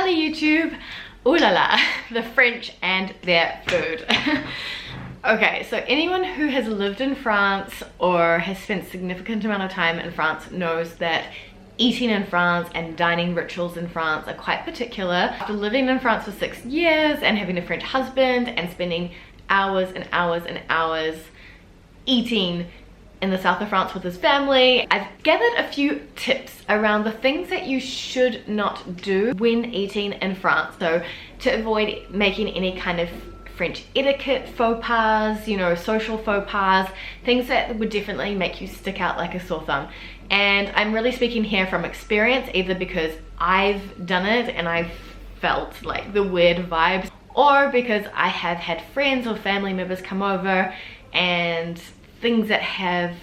Howdy YouTube! Ooh la la, the French and their food. Okay, so anyone who has lived in France or has spent a significant amount of time in France knows that eating in France and dining rituals in France are quite particular. After living in France for 6 years and having a French husband and spending hours and hours and hours eating in the south of France with his family, I've gathered a few tips around the things that you should not do when eating in France. So to avoid making any kind of French etiquette faux pas, you know, social faux pas, things that would definitely make you stick out like a sore thumb. And I'm really speaking here from experience, either because I've done it and I've felt like the weird vibes, or because I have had friends or family members come over and things that have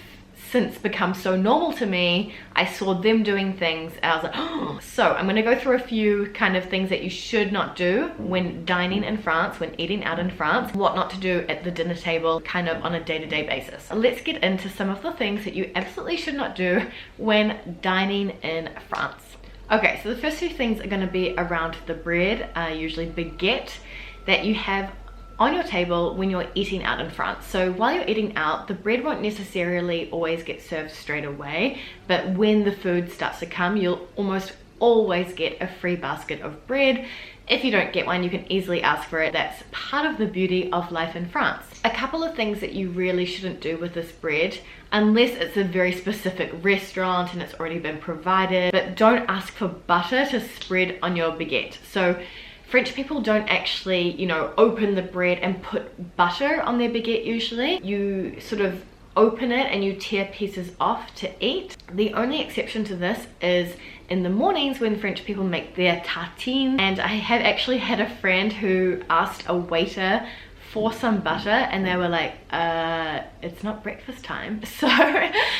since become so normal to me, I saw them doing things and I was like, oh. So I'm gonna go through a few kind of things that you should not do when dining in France, when eating out in France, what not to do at the dinner table kind of on a day-to-day basis. Let's get into some of the things that you absolutely should not do when dining in France. Okay, so the first few things are gonna be around the bread, usually baguette, that you have on your table when you're eating out in France. So while you're eating out, the bread won't necessarily always get served straight away, but when the food starts to come, you'll almost always get a free basket of bread. If you don't get one, you can easily ask for it. That's part of the beauty of life in France. A couple of things that you really shouldn't do with this bread, unless it's a very specific restaurant and it's already been provided, but don't ask for butter to spread on your baguette. So French people don't actually, you know, open the bread and put butter on their baguette usually. You sort of open it and you tear pieces off to eat. The only exception to this is in the mornings when French people make their tartines. And I have actually had a friend who asked a waiter for some butter and they were like, it's not breakfast time. So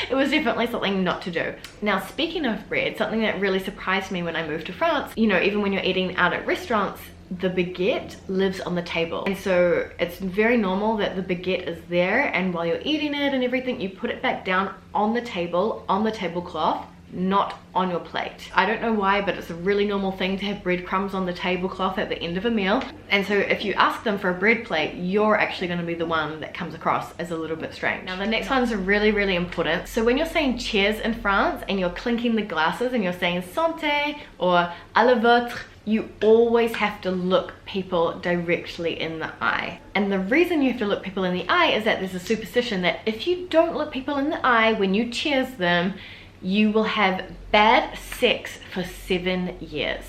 it was definitely something not to do. Now, speaking of bread, something that really surprised me when I moved to France, you know, even when you're eating out at restaurants, the baguette lives on the table. And so it's very normal that the baguette is there, and while you're eating it and everything, you put it back down on the table, on the tablecloth, not on your plate. I don't know why, but it's a really normal thing to have breadcrumbs on the tablecloth at the end of a meal. And so if you ask them for a bread plate, you're actually going to be the one that comes across as a little bit strange. Now the next one's really, really important. So when you're saying cheers in France and you're clinking the glasses and you're saying santé or à la vôtre, you always have to look people directly in the eye. And the reason you have to look people in the eye is that there's a superstition that if you don't look people in the eye when you cheers them, you will have bad sex for 7 years.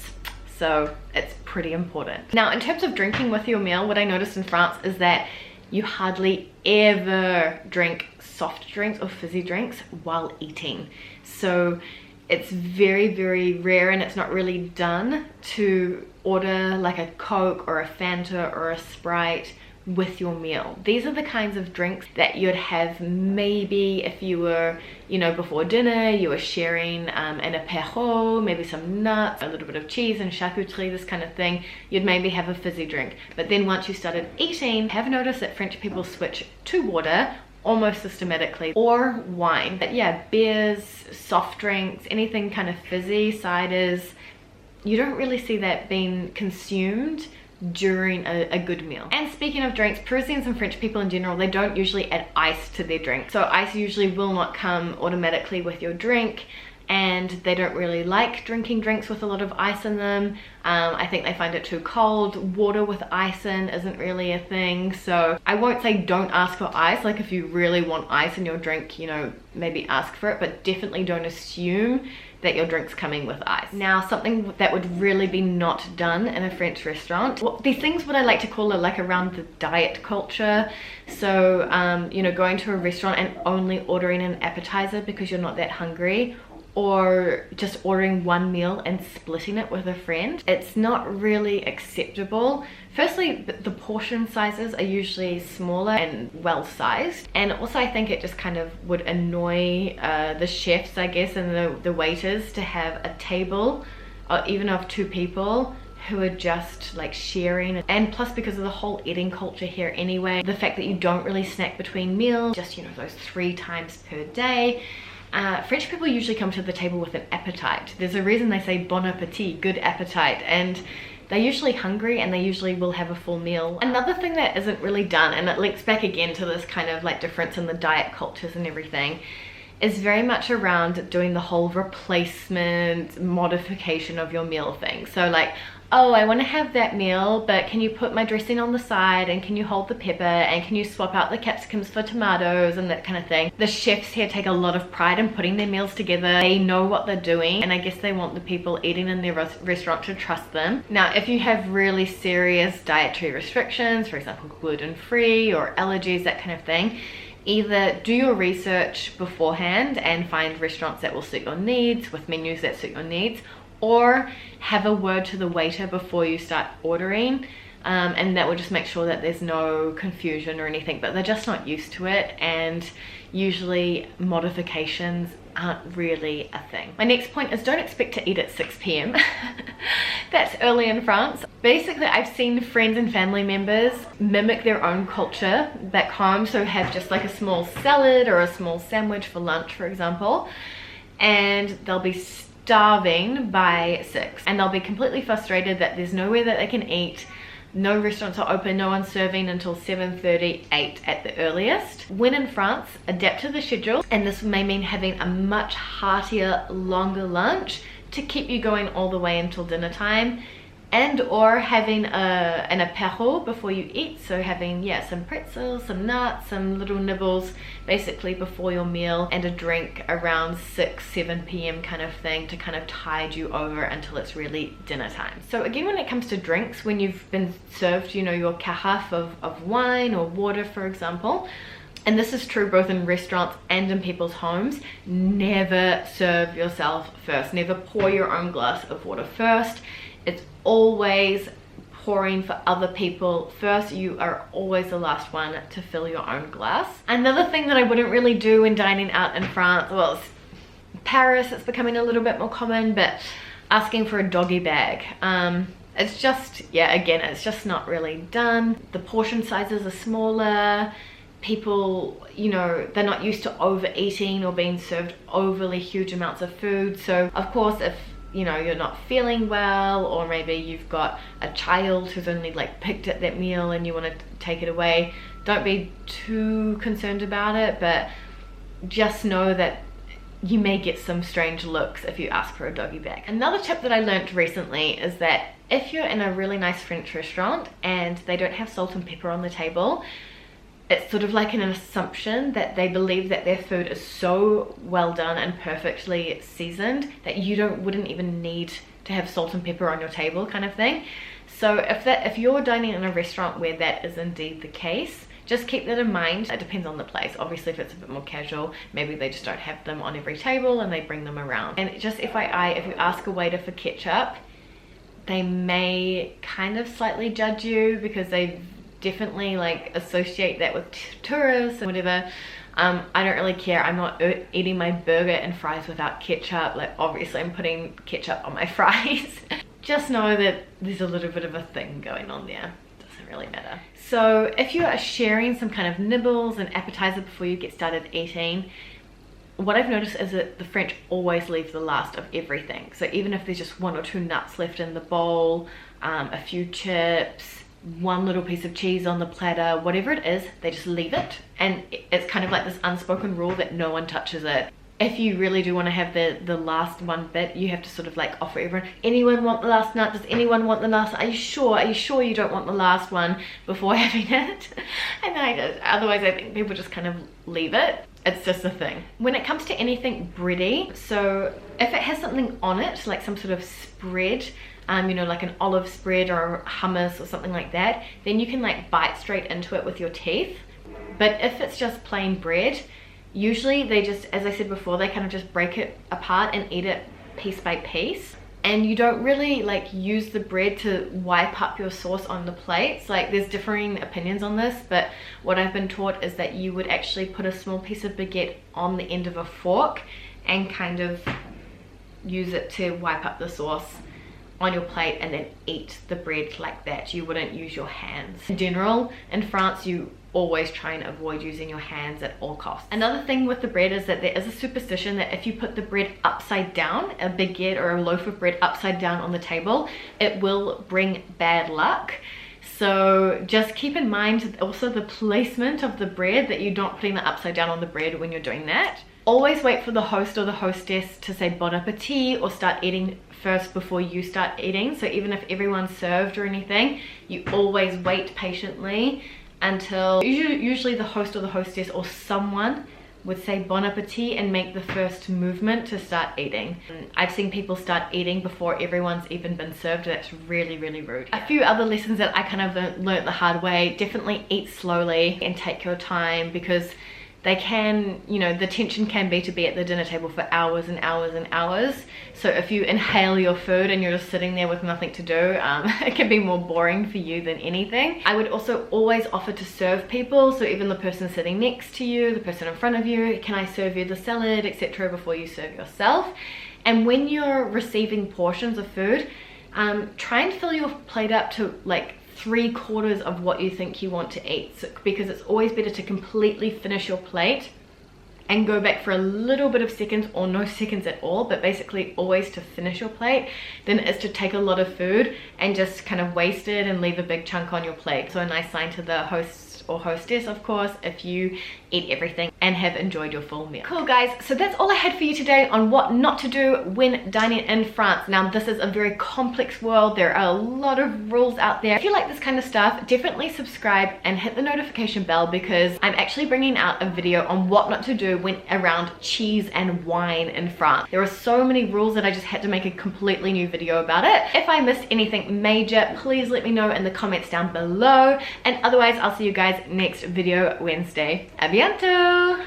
So it's pretty important. Now, in terms of drinking with your meal, what I noticed in France is that you hardly ever drink soft drinks or fizzy drinks while eating. So it's very, very rare, and it's not really done to order like a Coke or a Fanta or a Sprite with your meal. These are the kinds of drinks that you'd have maybe if you were, you know, before dinner, you were sharing an apéro, maybe some nuts, a little bit of cheese and charcuterie, this kind of thing. You'd maybe have a fizzy drink. But then once you started eating, have noticed that French people switch to water almost systematically, or wine. But yeah, beers, soft drinks, anything kind of fizzy, ciders, you don't really see that being consumed during a good meal. And speaking of drinks, Parisians and French people in general, they don't usually add ice to their drink. So ice usually will not come automatically with your drink, and they don't really like drinking drinks with a lot of ice in them. I think they find it too cold. Water with ice in isn't really a thing. So I won't say don't ask for ice. Like if you really want ice in your drink, you know, maybe ask for it, but definitely don't assume that your drink's coming with ice. Now, something that would really be not done in a French restaurant, well, these things what I like to call are like around the diet culture. So, you know, going to a restaurant and only ordering an appetizer because you're not that hungry, or just ordering one meal and splitting it with a friend. It's not really acceptable. Firstly, the portion sizes are usually smaller and well-sized. And also I think it just kind of would annoy the chefs, I guess, and the waiters to have a table, or even of 2 people, who are just like sharing. And plus, because of the whole eating culture here anyway, the fact that you don't really snack between meals, just, you know, those 3 times per day, French people usually come to the table with an appetite. There's a reason they say bon appetit, good appetite, and they're usually hungry and they usually will have a full meal. Another thing that isn't really done, and it links back again to this kind of like difference in the diet cultures and everything, is very much around doing the whole replacement modification of your meal thing. So like, oh, I want to have that meal, but can you put my dressing on the side, and can you hold the pepper, and can you swap out the capsicums for tomatoes, and that kind of thing. The chefs here take a lot of pride in putting their meals together. They know what they're doing, and I guess they want the people eating in their restaurant to trust them. Now, if you have really serious dietary restrictions, for example, gluten-free or allergies, that kind of thing, either do your research beforehand and find restaurants that will suit your needs with menus that suit your needs, or have a word to the waiter before you start ordering, and that will just make sure that there's no confusion or anything. But they're just not used to it, and usually modifications aren't really a thing. My next point is don't expect to eat at 6 p.m. That's early in France. Basically, I've seen friends and family members mimic their own culture back home, so have just like a small salad or a small sandwich for lunch, for example, and they'll be starving by 6, and they'll be completely frustrated that there's nowhere that they can eat. No restaurants are open, no one's serving until 7:30, 8 at the earliest. When in France, adapt to the schedule, and this may mean having a much heartier, longer lunch to keep you going all the way until dinner time, and or having an apéro before you eat. So having, yeah, some pretzels, some nuts, some little nibbles basically before your meal, and a drink around 6, 7 p.m. kind of thing to kind of tide you over until it's really dinner time. So again, when it comes to drinks, when you've been served, you know, your carafe of wine or water, for example, and this is true both in restaurants and in people's homes, never serve yourself first. Never pour your own glass of water first. It's always pouring for other people first. You are always the last one to fill your own glass. Another thing that I wouldn't really do when dining out in France, well, it's Paris, it's becoming a little bit more common, but asking for a doggy bag. It's just, yeah, again, it's just not really done. The portion sizes are smaller. People, you know, they're not used to overeating or being served overly huge amounts of food. So of course, if you know you're not feeling well, or maybe you've got a child who's only like picked at that meal and you want to take it away, don't be too concerned about it, but just know that you may get some strange looks if you ask for a doggy bag. Another tip that I learned recently is that if you're in a really nice French restaurant and they don't have salt and pepper on the table, it's sort of like an assumption that they believe that their food is so well done and perfectly seasoned that you wouldn't even need to have salt and pepper on your table, kind of thing. So if you're dining in a restaurant where that is indeed the case, just keep that in mind. It depends on the place. Obviously, if it's a bit more casual, maybe they just don't have them on every table and they bring them around. And just FYI, if you ask a waiter for ketchup, they may kind of slightly judge you because they definitely like associate that with tourists and whatever. I don't really care. I'm not eating my burger and fries without ketchup. Like, obviously I'm putting ketchup on my fries. Just know that there's a little bit of a thing going on there. Doesn't really matter. So if you are sharing some kind of nibbles and appetizer before you get started eating, what I've noticed is that the French always leave the last of everything. So even if there's just 1 or 2 nuts left in the bowl, a few chips, 1 little piece of cheese on the platter, whatever it is, they just leave it. And it's kind of like this unspoken rule that no one touches it. If you really do want to have the last one bit, you have to sort of like offer everyone, anyone want the last nut? Does anyone want the last? Are you sure you don't want the last one before having it? And otherwise I think people just kind of leave it. It's just a thing. When it comes to anything bready, so if it has something on it, like some sort of spread, you know, like an olive spread or hummus or something like that, then you can like bite straight into it with your teeth. But if it's just plain bread, usually they just, as I said before, they kind of just break it apart and eat it piece by piece. And you don't really like use the bread to wipe up your sauce on the plates. Like, there's differing opinions on this, but what I've been taught is that you would actually put a small piece of baguette on the end of a fork and kind of use it to wipe up the sauce on your plate and then eat the bread like that. You wouldn't use your hands. In general, in France, you always try and avoid using your hands at all costs. Another thing with the bread is that there is a superstition that if you put the bread upside down, a baguette or a loaf of bread upside down on the table, it will bring bad luck. So just keep in mind also the placement of the bread, that you're not putting it upside down on the bread when you're doing that. Always wait for the host or the hostess to say bon appetit or start eating first before you start eating. So even if everyone's served or anything, you always wait patiently until usually the host or the hostess or someone would say bon appetit and make the first movement to start eating. I've seen people start eating before everyone's even been served. That's really, really rude. A few other lessons that I kind of learned the hard way: definitely eat slowly and take your time, because they can, you know, the tension can be to be at the dinner table for hours and hours and hours. So if you inhale your food and you're just sitting there with nothing to do, it can be more boring for you than anything. I would also always offer to serve people. So even the person sitting next to you, the person in front of you, can I serve you the salad, etc., before you serve yourself. And when you're receiving portions of food, try and fill your plate up to like 3/4 of what you think you want to eat, because it's always better to completely finish your plate and go back for a little bit of seconds or no seconds at all, but basically always to finish your plate than it is to take a lot of food and just kind of waste it and leave a big chunk on your plate. So a nice sign to the host or hostess, of course, if you eat everything and have enjoyed your full meal. Cool guys, so that's all I had for you today on what not to do when dining in France. Now this is a very complex world. There are a lot of rules out there. If you like this kind of stuff, definitely subscribe and hit the notification bell, because I'm actually bringing out a video on what not to do when around cheese and wine in France. There are so many rules that I just had to make a completely new video about it. If I missed anything major, please let me know in the comments down below, and otherwise I'll see you guys next video Wednesday. A bientôt!